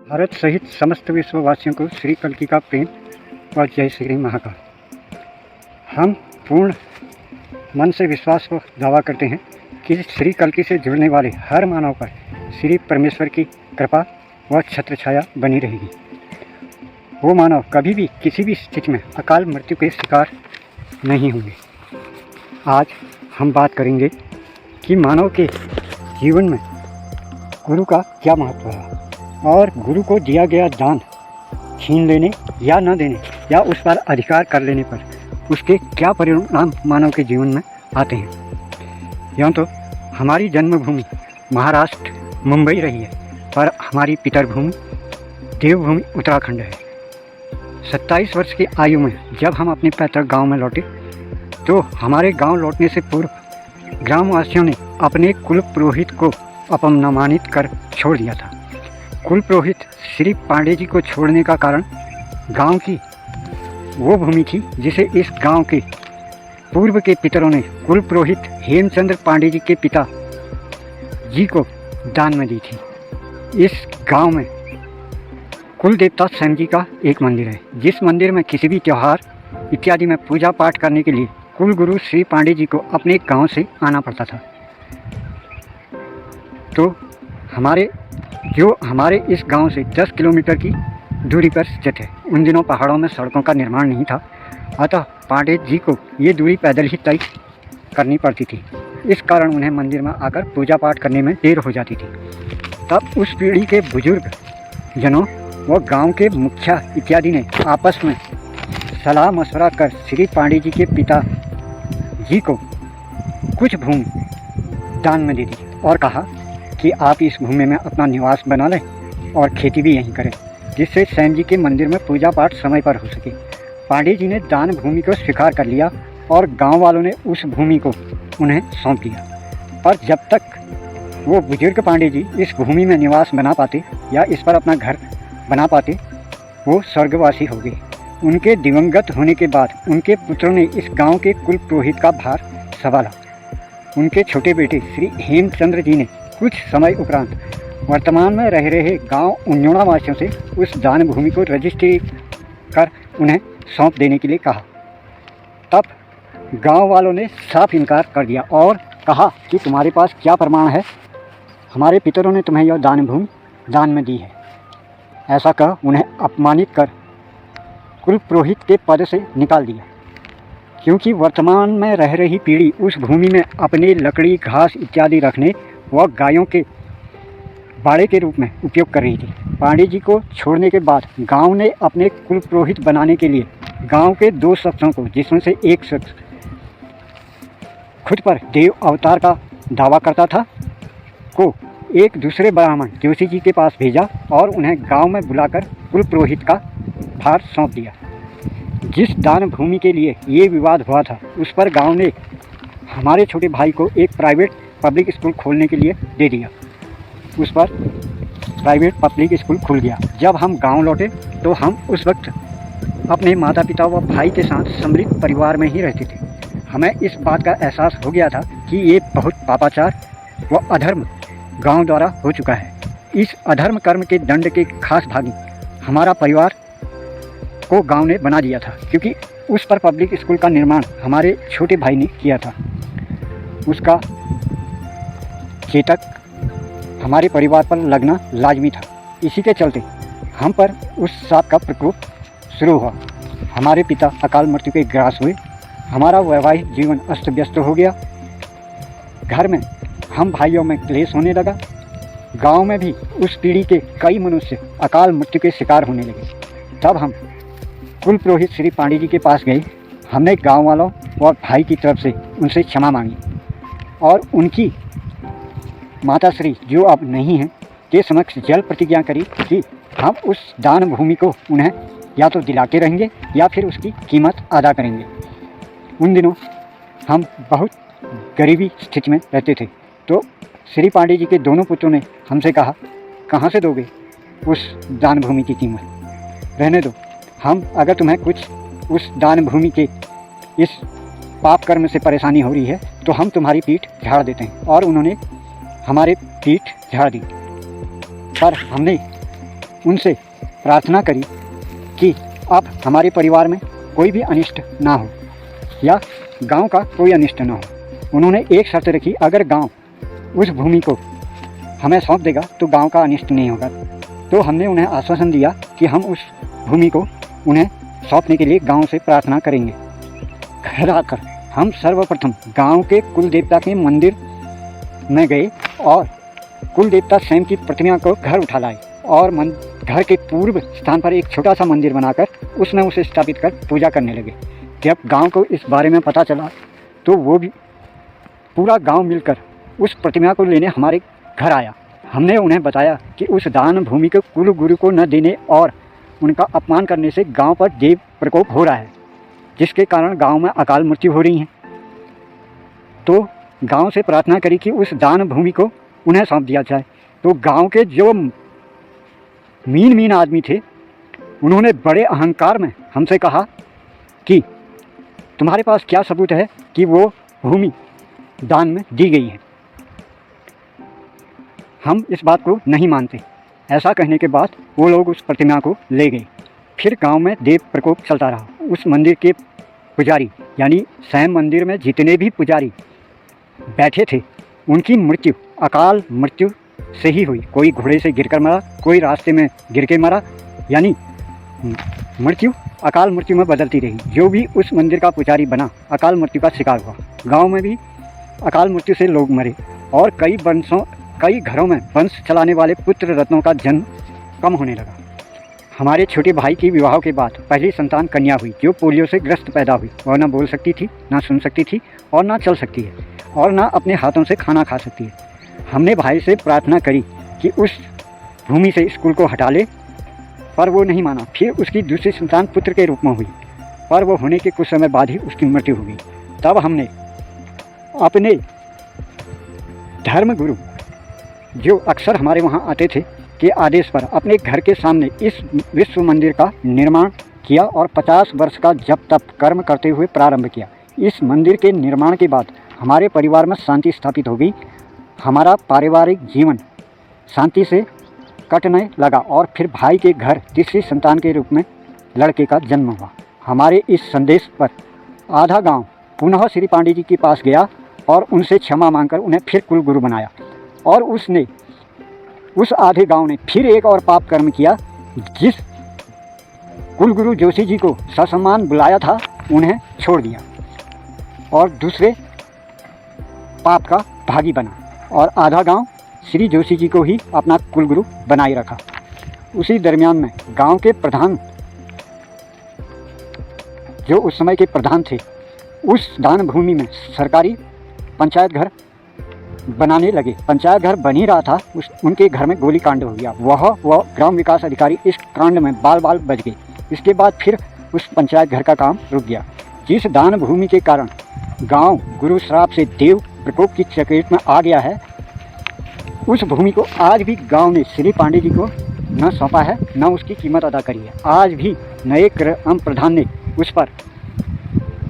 भारत सहित समस्त विश्ववासियों को श्री कल्की का प्रेम और जय श्री महाकाल। हम पूर्ण मन से विश्वास व दावा करते हैं कि श्री कल्की से जुड़ने वाले हर मानव पर श्री परमेश्वर की कृपा व छत्र छाया बनी रहेगी। वो मानव कभी भी किसी भी स्थिति में अकाल मृत्यु के शिकार नहीं होंगे। आज हम बात करेंगे कि मानव के जीवन में गुरु का क्या महत्व है और गुरु को दिया गया दान छीन लेने या न देने या उस पर अधिकार कर लेने पर उसके क्या परिणाम मानव के जीवन में आते हैं। यूँ तो हमारी जन्मभूमि महाराष्ट्र मुंबई रही है, पर हमारी पितरभूमि देवभूमि उत्तराखंड है। 27 वर्ष की आयु में जब हम अपने पैतृक गांव में लौटे तो हमारे गांव लौटने से पूर्व ग्रामवासियों ने अपने कुल पुरोहित को अपमानित कर छोड़ दिया था। कुल पुरोहित श्री पांडे जी को छोड़ने का कारण गांव की वो भूमि थी जिसे इस गांव के पूर्व के पितरों ने कुल पुरोहित हेमचंद्र पांडे जी के पिता जी को दान में दी थी। इस गांव में कुल देवता स्वयं जी का एक मंदिर है, जिस मंदिर में किसी भी त्यौहार इत्यादि में पूजा पाठ करने के लिए कुल गुरु श्री पांडे जी को अपने गांव से आना पड़ता था। तो हमारे इस गांव से 10 किलोमीटर की दूरी पर स्थित है। उन दिनों पहाड़ों में सड़कों का निर्माण नहीं था, अतः पांडे जी को ये दूरी पैदल ही तय करनी पड़ती थी। इस कारण उन्हें मंदिर में आकर पूजा पाठ करने में देर हो जाती थी। तब उस पीढ़ी के बुजुर्ग जनों व गांव के मुखिया इत्यादि ने आपस में सलाह मशवरा कर श्री पांडे जी के पिता जी को कुछ भूमि दान में दे दी और कहा कि आप इस भूमि में अपना निवास बना लें और खेती भी यहीं करें, जिससे स्वयं जी के मंदिर में पूजा पाठ समय पर हो सके। पांडे जी ने दान भूमि को स्वीकार कर लिया और गांव वालों ने उस भूमि को उन्हें सौंप दिया। पर जब तक वो बुजुर्ग पांडे जी इस भूमि में निवास बना पाते या इस पर अपना घर बना पाते, वो स्वर्गवासी हो गए। उनके दिवंगत होने के बाद उनके पुत्रों ने इस गांव के कुल पुरोहित का भार संभाला। उनके छोटे बेटे श्री हेमचंद्र जी ने कुछ समय उपरांत वर्तमान में रह रहे गांव उन्योड़ा वासियों से उस दान भूमि को रजिस्ट्री कर उन्हें सौंप देने के लिए कहा। तब गांव वालों ने साफ इनकार कर दिया और कहा कि तुम्हारे पास क्या प्रमाण है, हमारे पितरों ने तुम्हें यह दान भूमि दान में दी है। ऐसा कह उन्हें अपमानित कर कुल पुरोहित के पद से निकाल दिया, क्योंकि वर्तमान में रह रही पीढ़ी उस भूमि में अपने लकड़ी घास इत्यादि रखने व गायों के बाड़े के रूप में उपयोग कर रही थी। पांडे जी को छोड़ने के बाद गांव ने अपने कुल पुरोहित बनाने के लिए गांव के 2 शख्सों को, जिसमें से एक शख्स खुद पर देव अवतार का दावा करता था, को एक दूसरे ब्राह्मण जोशी जी के पास भेजा और उन्हें गांव में बुलाकर कुल पुरोहित का भार सौंप दिया। जिस दान भूमि के लिए ये विवाद हुआ था उस पर गांव ने हमारे छोटे भाई को एक प्राइवेट पब्लिक स्कूल खोलने के लिए दे दिया। उस पर प्राइवेट पब्लिक स्कूल खुल गया। जब हम गांव लौटे तो हम उस वक्त अपने माता पिता व भाई के साथ समृद्ध परिवार में ही रहते थे। हमें इस बात का एहसास हो गया था कि ये बहुत पापाचार व अधर्म गांव द्वारा हो चुका है। इस अधर्म कर्म के दंड के खास भागी हमारा परिवार को गांव ने बना दिया था, क्योंकि उस पर पब्लिक स्कूल का निर्माण हमारे छोटे भाई ने किया था। उसका चेतक हमारे परिवार पर लगना लाजमी था। इसी के चलते हम पर उस सांप का प्रकोप शुरू हुआ। हमारे पिता अकाल मृत्यु के ग्रास हुए। हमारा वैवाहिक जीवन अस्त व्यस्त हो गया। घर में हम भाइयों में क्लेश होने लगा। गांव में भी उस पीढ़ी के कई मनुष्य अकाल मृत्यु के शिकार होने लगे। तब हम कुल पुरोहित श्री पांडे जी के पास गए। हमने गांव वालों और भाई की तरफ से उनसे क्षमा मांगी और उनकी माताश्री, जो अब नहीं हैं, के समक्ष जल प्रतिज्ञा करी कि हम उस दान भूमि को उन्हें या तो दिलाते रहेंगे या फिर उसकी कीमत अदा करेंगे। उन दिनों हम बहुत गरीबी स्थिति में रहते थे, तो श्री पांडे जी के दोनों पुत्रों ने हमसे कहा, कहाँ से दोगे उस दान भूमि की कीमत, रहने दो। हम अगर तुम्हें कुछ उस दान भूमि के इस पाप कर्म से परेशानी हो रही है तो हम तुम्हारी पीठ झाड़ देते हैं। और उन्होंने हमारे पीठ झाड़ दी। पर हमने उनसे प्रार्थना करी कि अब हमारे परिवार में कोई भी अनिष्ट ना हो या गांव का कोई अनिष्ट ना हो। उन्होंने एक शर्त रखी, अगर गांव उस भूमि को हमें सौंप देगा तो गांव का अनिष्ट नहीं होगा। तो हमने उन्हें आश्वासन दिया कि हम उस भूमि को उन्हें सौंपने के लिए गांव से प्रार्थना करेंगे। घर आकर हम सर्वप्रथम गांव के कुल देवता के मंदिर में गए और कुल देवता स्वयं की प्रतिमा को घर उठा लाए और घर के पूर्व स्थान पर एक छोटा सा मंदिर बनाकर उसमें उसे स्थापित कर पूजा करने लगे। जब गांव को इस बारे में पता चला तो वो भी पूरा गांव मिलकर उस प्रतिमा को लेने हमारे घर आया। हमने उन्हें बताया कि उस दान भूमि को कुल गुरु को न देने और उनका अपमान करने से गांव पर देव प्रकोप हो रहा है, जिसके कारण गांव में अकाल मृत्यु हो रही है। तो गांव से प्रार्थना करी कि उस दान भूमि को उन्हें सौंप दिया जाए। तो गांव के जो मीन आदमी थे उन्होंने बड़े अहंकार में हमसे कहा कि तुम्हारे पास क्या सबूत है कि वो भूमि दान में दी गई है। हम इस बात को नहीं मानते। ऐसा कहने के बाद वो लोग उस प्रतिमा को ले गए। फिर गांव में देव प्रकोप चलता रहा। उस मंदिर के पुजारी यानी स्वयं मंदिर में जितने भी पुजारी बैठे थे उनकी मृत्यु अकाल मृत्यु से ही हुई। कोई घोड़े से गिरकर मरा, कोई रास्ते में गिर के मरा, यानी मृत्यु अकाल मृत्यु में बदलती रही। जो भी उस मंदिर का पुजारी बना अकाल मृत्यु का शिकार हुआ। गांव में भी अकाल मृत्यु से लोग मरे और कई घरों में वंश चलाने वाले पुत्र रत्नों का जन्म कम होने लगा। हमारे छोटे भाई की विवाह के बाद पहली संतान कन्या हुई जो पोलियो से ग्रस्त पैदा हुई। वह ना बोल सकती थी, ना सुन सकती थी और ना चल सकती है और ना अपने हाथों से खाना खा सकती है। हमने भाई से प्रार्थना करी कि उस भूमि से स्कूल को हटा ले, पर वो नहीं माना। फिर उसकी दूसरी संतान पुत्र के रूप में हुई, पर वो होने के कुछ समय बाद ही उसकी मृत्यु हो गई। तब हमने अपने धर्मगुरु जो अक्सर हमारे वहाँ आते थे के आदेश पर अपने घर के सामने इस विश्व मंदिर का निर्माण किया और 50 वर्ष का जप तप कर्म करते हुए प्रारंभ किया। इस मंदिर के निर्माण के बाद हमारे परिवार में शांति स्थापित हो गई। हमारा पारिवारिक जीवन शांति से कटने लगा और फिर भाई के घर तीसरी संतान के रूप में लड़के का जन्म हुआ। हमारे इस संदेश पर आधा गांव पुनः श्री पांडे जी के पास गया और उनसे क्षमा मांगकर उन्हें फिर कुलगुरु बनाया। और उस आधे गांव ने फिर एक और पाप कर्म किया। जिस कुलगुरु जोशी जी को ससम्मान बुलाया था उन्हें छोड़ दिया और दूसरे पाप का भागी बना और आधा गांव श्री जोशी जी को ही अपना कुलगुरु बनाए रखा। उसी दरमियान में गांव के प्रधान जो उस समय के प्रधान थे उस दान भूमि में सरकारी पंचायत घर बनाने लगे। पंचायत घर बन ही रहा था, उनके घर में गोली कांड हो गया। वह ग्राम विकास अधिकारी इस कांड में बाल बच गए। इसके बाद फिर उस पंचायत घर का काम रुक गया। जिस दान भूमि के कारण गांव गुरु श्राप से देव प्रकोप की चपेट में आ गया है, उस भूमि को आज भी गांव ने श्री पांडे जी को न सौंपा है, न उसकी कीमत अदा करी है। आज भी नए ग्राम प्रधान ने उस पर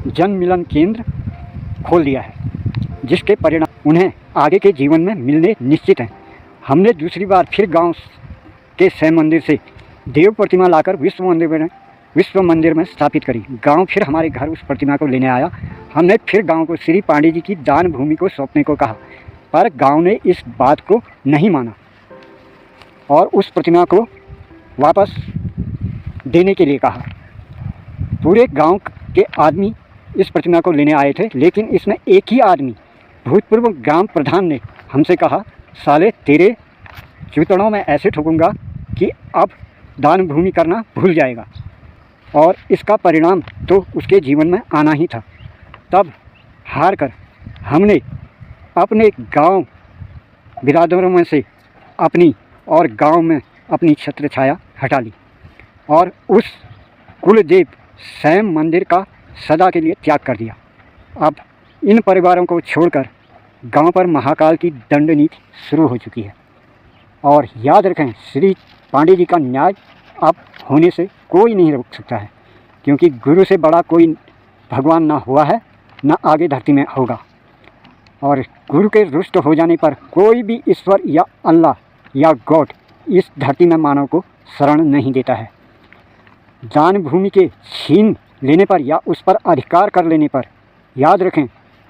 जन मिलन केंद्र खोल दिया है, जिसके परिणाम उन्हें आगे के जीवन में मिलने निश्चित हैं। हमने दूसरी बार फिर गांव के स्वयं मंदिर से देव प्रतिमा लाकर विश्व मंदिर में स्थापित करी। गांव फिर हमारे घर उस प्रतिमा को लेने आया। हमने फिर गांव को श्री पांडे जी की दान भूमि को सौंपने को कहा, पर गांव ने इस बात को नहीं माना और उस प्रतिमा को वापस देने के लिए कहा। पूरे गांव के आदमी इस प्रतिमा को लेने आए थे, लेकिन इसमें एक ही आदमी भूतपूर्व ग्राम प्रधान ने हमसे कहा, साले तेरे चूतड़ों में ऐसे ठोकूंगा कि अब दान भूमि करना भूल जाएगा। और इसका परिणाम तो उसके जीवन में आना ही था। तब हार कर हमने अपने गांव बिरादरों में से अपनी और गांव में अपनी छत्र छाया हटा ली और उस कुलदेव स्वयं मंदिर का सदा के लिए त्याग कर दिया। अब इन परिवारों को छोड़कर गांव पर महाकाल की दंड नीति शुरू हो चुकी है। और याद रखें, श्री पांडे जी का न्याय अब होने से कोई नहीं रोक सकता है, क्योंकि गुरु से बड़ा कोई भगवान ना हुआ है, ना आगे धरती में होगा। और गुरु के रुष्ट हो जाने पर कोई भी ईश्वर या अल्लाह या गॉड इस धरती में मानव को शरण नहीं देता है। दान भूमि के छीन लेने पर या उस पर अधिकार कर लेने पर याद रखें,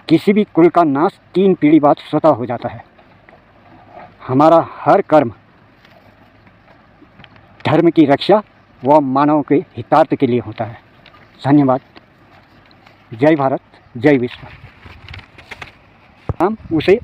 किसी भी कुल का नाश 3 पीढ़ी बाद स्वतः हो जाता है। हमारा हर कर्म धर्म की रक्षा व मानव के हितार्थ के लिए होता है। धन्यवाद। जय भारत, जय विश्व। हम उसे